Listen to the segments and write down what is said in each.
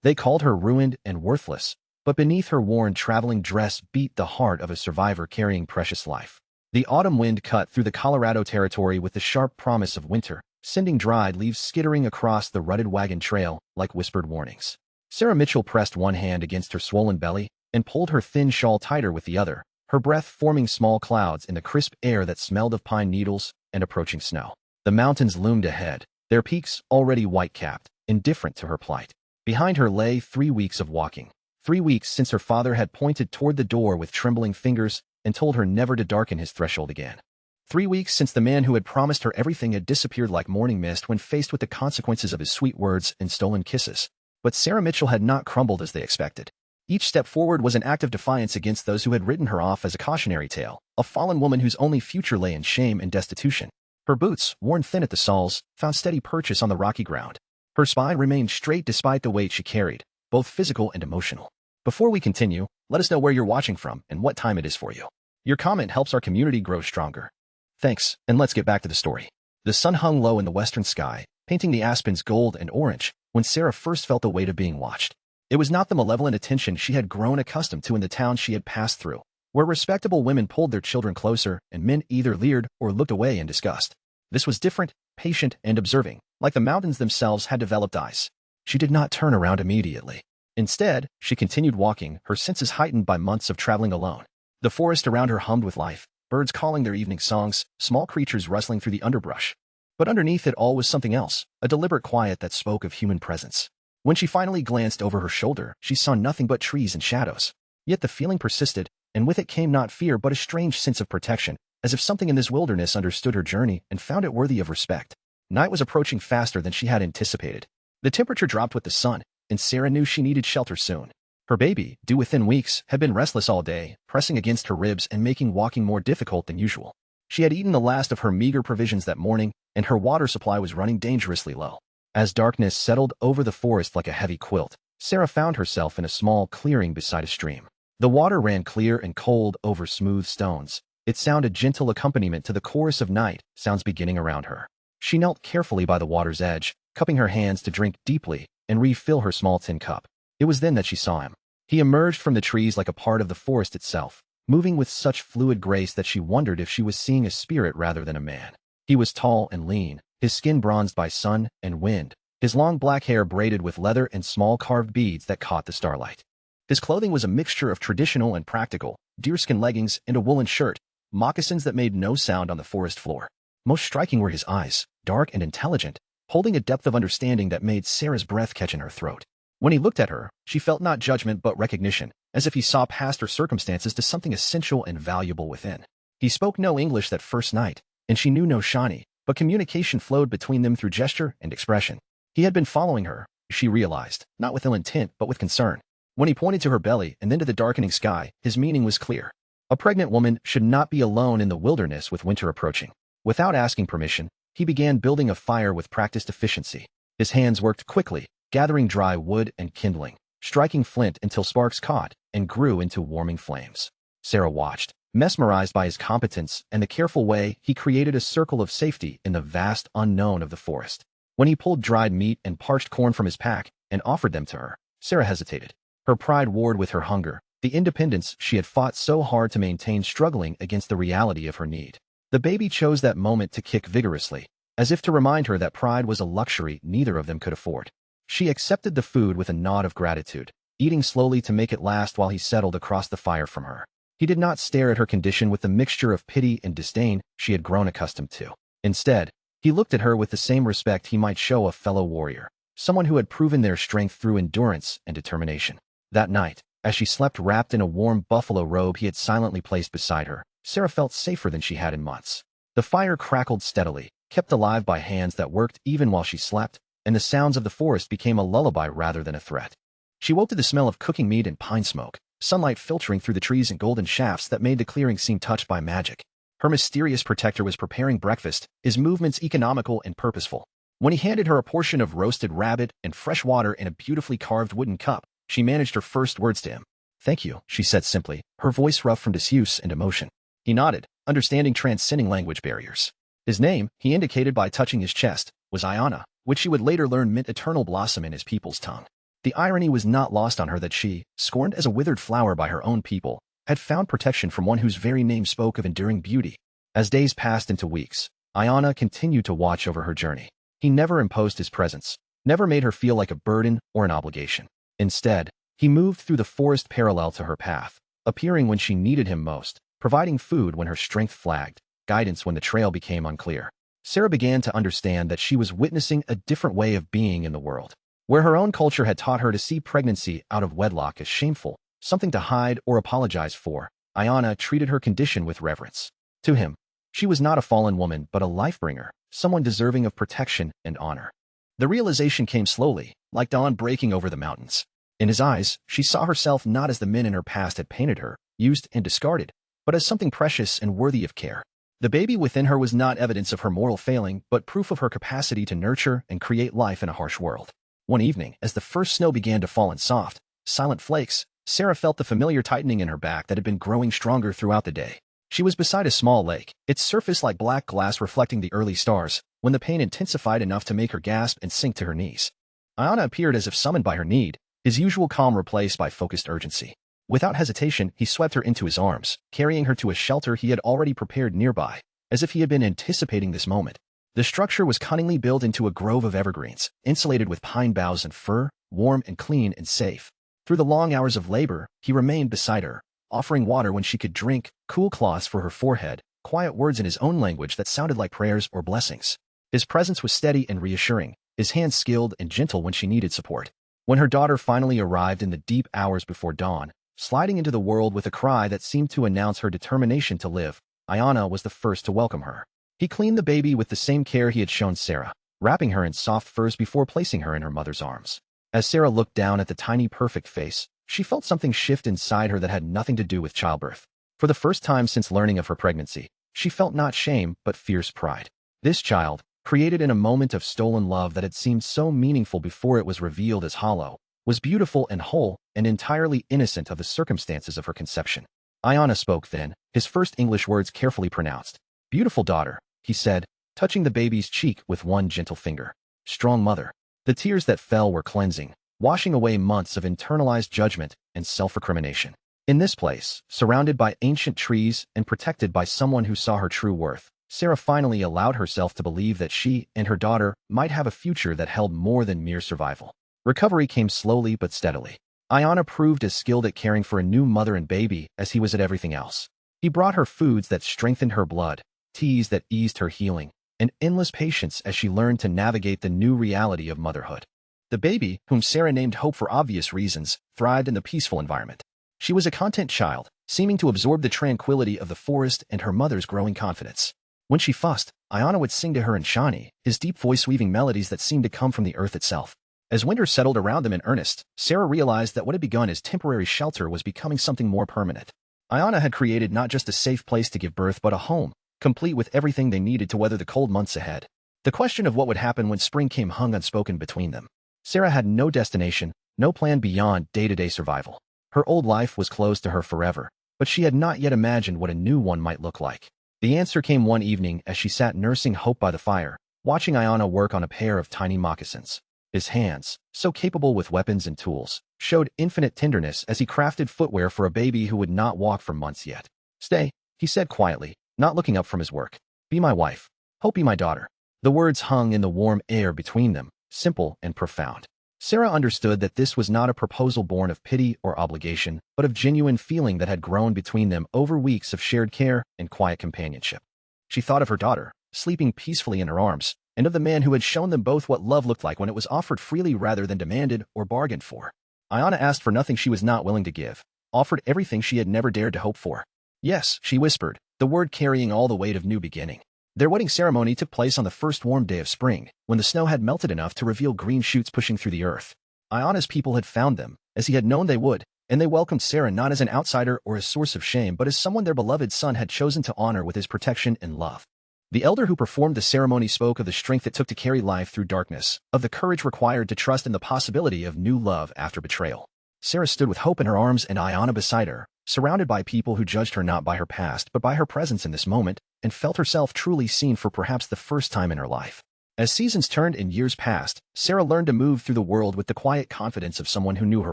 They called her ruined and worthless, but beneath her worn traveling dress beat the heart of a survivor carrying precious life. The autumn wind cut through the Colorado territory with the sharp promise of winter, sending dried leaves skittering across the rutted wagon trail like whispered warnings. Sarah Mitchell pressed one hand against her swollen belly and pulled her thin shawl tighter with the other, her breath forming small clouds in the crisp air that smelled of pine needles and approaching snow. The mountains loomed ahead, their peaks already white-capped, indifferent to her plight. Behind her lay 3 weeks of walking. 3 weeks since her father had pointed toward the door with trembling fingers and told her never to darken his threshold again. 3 weeks since the man who had promised her everything had disappeared like morning mist when faced with the consequences of his sweet words and stolen kisses. But Sarah Mitchell had not crumbled as they expected. Each step forward was an act of defiance against those who had written her off as a cautionary tale, a fallen woman whose only future lay in shame and destitution. Her boots, worn thin at the soles, found steady purchase on the rocky ground. Her spine remained straight despite the weight she carried, both physical and emotional. Before we continue, let us know where you're watching from and what time it is for you. Your comment helps our community grow stronger. Thanks, and let's get back to the story. The sun hung low in the western sky, painting the aspens gold and orange, when Sarah first felt the weight of being watched. It was not the malevolent attention she had grown accustomed to in the town she had passed through, where respectable women pulled their children closer and men either leered or looked away in disgust. This was different, patient, and observing, like the mountains themselves had developed eyes. She did not turn around immediately. Instead, she continued walking, her senses heightened by months of traveling alone. The forest around her hummed with life, birds calling their evening songs, small creatures rustling through the underbrush. But underneath it all was something else, a deliberate quiet that spoke of human presence. When she finally glanced over her shoulder, she saw nothing but trees and shadows. Yet the feeling persisted, and with it came not fear but a strange sense of protection, as if something in this wilderness understood her journey and found it worthy of respect. Night was approaching faster than she had anticipated. The temperature dropped with the sun, and Sarah knew she needed shelter soon. Her baby, due within weeks, had been restless all day, pressing against her ribs and making walking more difficult than usual. She had eaten the last of her meager provisions that morning, and her water supply was running dangerously low. As darkness settled over the forest like a heavy quilt, Sarah found herself in a small clearing beside a stream. The water ran clear and cold over smooth stones, its sound a gentle accompaniment to the chorus of night sounds beginning around her. She knelt carefully by the water's edge, cupping her hands to drink deeply and refill her small tin cup. It was then that she saw him. He emerged from the trees like a part of the forest itself, moving with such fluid grace that she wondered if she was seeing a spirit rather than a man. He was tall and lean, his skin bronzed by sun and wind, his long black hair braided with leather and small carved beads that caught the starlight. His clothing was a mixture of traditional and practical, deerskin leggings and a woolen shirt, moccasins that made no sound on the forest floor. Most striking were his eyes, dark and intelligent, holding a depth of understanding that made Sarah's breath catch in her throat. When he looked at her, she felt not judgment but recognition, as if he saw past her circumstances to something essential and valuable within. He spoke no English that first night, and she knew no Shawnee, but communication flowed between them through gesture and expression. He had been following her, she realized, not with ill intent but with concern. When he pointed to her belly and then to the darkening sky, his meaning was clear. A pregnant woman should not be alone in the wilderness with winter approaching. Without asking permission, he began building a fire with practiced efficiency. His hands worked quickly, gathering dry wood and kindling, striking flint until sparks caught and grew into warming flames. Sarah watched, mesmerized by his competence and the careful way he created a circle of safety in the vast unknown of the forest. When he pulled dried meat and parched corn from his pack and offered them to her, Sarah hesitated. Her pride warred with her hunger, the independence she had fought so hard to maintain struggling against the reality of her need. The baby chose that moment to kick vigorously, as if to remind her that pride was a luxury neither of them could afford. She accepted the food with a nod of gratitude, eating slowly to make it last while he settled across the fire from her. He did not stare at her condition with the mixture of pity and disdain she had grown accustomed to. Instead, he looked at her with the same respect he might show a fellow warrior, someone who had proven their strength through endurance and determination. That night, as she slept wrapped in a warm buffalo robe he had silently placed beside her, Sarah felt safer than she had in months. The fire crackled steadily, kept alive by hands that worked even while she slept, and the sounds of the forest became a lullaby rather than a threat. She woke to the smell of cooking meat and pine smoke, sunlight filtering through the trees in golden shafts that made the clearing seem touched by magic. Her mysterious protector was preparing breakfast, his movements economical and purposeful. When he handed her a portion of roasted rabbit and fresh water in a beautifully carved wooden cup, she managed her first words to him. "Thank you," she said simply, her voice rough from disuse and emotion. He nodded, understanding transcending language barriers. His name, he indicated by touching his chest, was Ayana, which she would later learn meant eternal blossom in his people's tongue. The irony was not lost on her that she, scorned as a withered flower by her own people, had found protection from one whose very name spoke of enduring beauty. As days passed into weeks, Ayana continued to watch over her journey. He never imposed his presence, never made her feel like a burden or an obligation. Instead, he moved through the forest parallel to her path, appearing when she needed him most, providing food when her strength flagged, guidance when the trail became unclear. Sarah began to understand that she was witnessing a different way of being in the world. Where her own culture had taught her to see pregnancy out of wedlock as shameful, something to hide or apologize for, Ayana treated her condition with reverence. To him, she was not a fallen woman but a life-bringer, someone deserving of protection and honor. The realization came slowly, like dawn breaking over the mountains. In his eyes, she saw herself not as the men in her past had painted her, used and discarded, but as something precious and worthy of care. The baby within her was not evidence of her moral failing, but proof of her capacity to nurture and create life in a harsh world. One evening, as the first snow began to fall in soft, silent flakes, Sarah felt the familiar tightening in her back that had been growing stronger throughout the day. She was beside a small lake, its surface like black glass reflecting the early stars, when the pain intensified enough to make her gasp and sink to her knees. Ayana appeared as if summoned by her need, his usual calm replaced by focused urgency. Without hesitation, he swept her into his arms, carrying her to a shelter he had already prepared nearby, as if he had been anticipating this moment. The structure was cunningly built into a grove of evergreens, insulated with pine boughs and fir, warm and clean and safe. Through the long hours of labor, he remained beside her, offering water when she could drink, cool cloths for her forehead, quiet words in his own language that sounded like prayers or blessings. His presence was steady and reassuring, his hands skilled and gentle when she needed support. When her daughter finally arrived in the deep hours before dawn, sliding into the world with a cry that seemed to announce her determination to live, Ayana was the first to welcome her. He cleaned the baby with the same care he had shown Sarah, wrapping her in soft furs before placing her in her mother's arms. As Sarah looked down at the tiny perfect face, she felt something shift inside her that had nothing to do with childbirth. For the first time since learning of her pregnancy, she felt not shame but fierce pride. This child, created in a moment of stolen love that had seemed so meaningful before it was revealed as hollow, was beautiful and whole and entirely innocent of the circumstances of her conception. Ayana spoke then, his first English words carefully pronounced. "Beautiful daughter," he said, touching the baby's cheek with one gentle finger. "Strong mother." The tears that fell were cleansing, washing away months of internalized judgment and self-recrimination. In this place, surrounded by ancient trees and protected by someone who saw her true worth, Sarah finally allowed herself to believe that she and her daughter might have a future that held more than mere survival. Recovery came slowly but steadily. Ayana proved as skilled at caring for a new mother and baby as he was at everything else. He brought her foods that strengthened her blood, teas that eased her healing, and endless patience as she learned to navigate the new reality of motherhood. The baby, whom Sarah named Hope for obvious reasons, thrived in the peaceful environment. She was a content child, seeming to absorb the tranquility of the forest and her mother's growing confidence. When she fussed, Ayana would sing to her in Shawnee, his deep voice weaving melodies that seemed to come from the earth itself. As winter settled around them in earnest, Sarah realized that what had begun as temporary shelter was becoming something more permanent. Ayana had created not just a safe place to give birth but a home, complete with everything they needed to weather the cold months ahead. The question of what would happen when spring came hung unspoken between them. Sarah had no destination, no plan beyond day-to-day survival. Her old life was closed to her forever, but she had not yet imagined what a new one might look like. The answer came one evening as she sat nursing Hope by the fire, watching Ayana work on a pair of tiny moccasins. His hands, so capable with weapons and tools, showed infinite tenderness as he crafted footwear for a baby who would not walk for months yet. "Stay," he said quietly, not looking up from his work. "Be my wife. Hope be my daughter." The words hung in the warm air between them, simple and profound. Sarah understood that this was not a proposal born of pity or obligation, but of genuine feeling that had grown between them over weeks of shared care and quiet companionship. She thought of her daughter, sleeping peacefully in her arms, and of the man who had shown them both what love looked like when it was offered freely rather than demanded or bargained for. Ayana asked for nothing she was not willing to give, offered everything she had never dared to hope for. "Yes," she whispered, the word carrying all the weight of new beginning. Their wedding ceremony took place on the first warm day of spring, when the snow had melted enough to reveal green shoots pushing through the earth. Ayana's people had found them, as he had known they would, and they welcomed Sarah not as an outsider or a source of shame but as someone their beloved son had chosen to honor with his protection and love. The elder who performed the ceremony spoke of the strength it took to carry life through darkness, of the courage required to trust in the possibility of new love after betrayal. Sarah stood with Hope in her arms and Ayana beside her, surrounded by people who judged her not by her past but by her presence in this moment, and felt herself truly seen for perhaps the first time in her life. As seasons turned and years passed, Sarah learned to move through the world with the quiet confidence of someone who knew her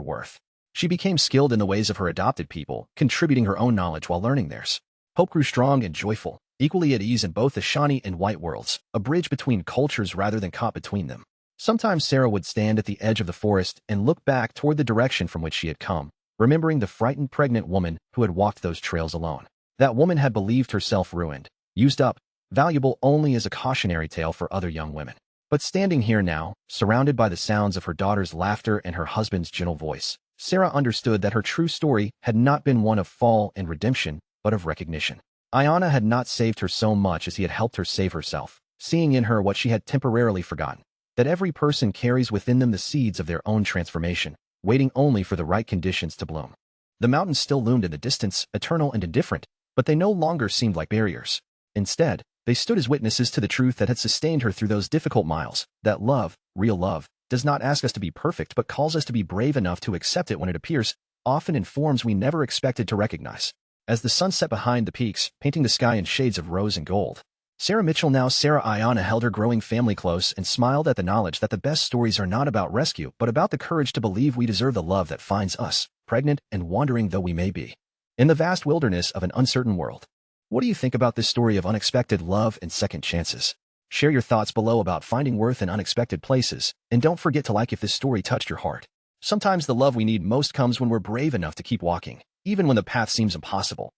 worth. She became skilled in the ways of her adopted people, contributing her own knowledge while learning theirs. Hope grew strong and joyful, equally at ease in both the Shawnee and white worlds, a bridge between cultures rather than caught between them. Sometimes Sarah would stand at the edge of the forest and look back toward the direction from which she had come, remembering the frightened pregnant woman who had walked those trails alone. That woman had believed herself ruined, used up, valuable only as a cautionary tale for other young women. But standing here now, surrounded by the sounds of her daughter's laughter and her husband's gentle voice, Sarah understood that her true story had not been one of fall and redemption, but of recognition. Ayanna had not saved her so much as he had helped her save herself, seeing in her what she had temporarily forgotten, that every person carries within them the seeds of their own transformation, waiting only for the right conditions to bloom. The mountains still loomed in the distance, eternal and indifferent, but they no longer seemed like barriers. Instead, they stood as witnesses to the truth that had sustained her through those difficult miles, that love, real love, does not ask us to be perfect but calls us to be brave enough to accept it when it appears, often in forms we never expected to recognize. As the sun set behind the peaks, painting the sky in shades of rose and gold, Sarah Mitchell, now Sarah Ayanna, held her growing family close and smiled at the knowledge that the best stories are not about rescue but about the courage to believe we deserve the love that finds us, pregnant and wandering though we may be, in the vast wilderness of an uncertain world. What do you think about this story of unexpected love and second chances? Share your thoughts below about finding worth in unexpected places, and don't forget to like if this story touched your heart. Sometimes the love we need most comes when we're brave enough to keep walking, even when the path seems impossible.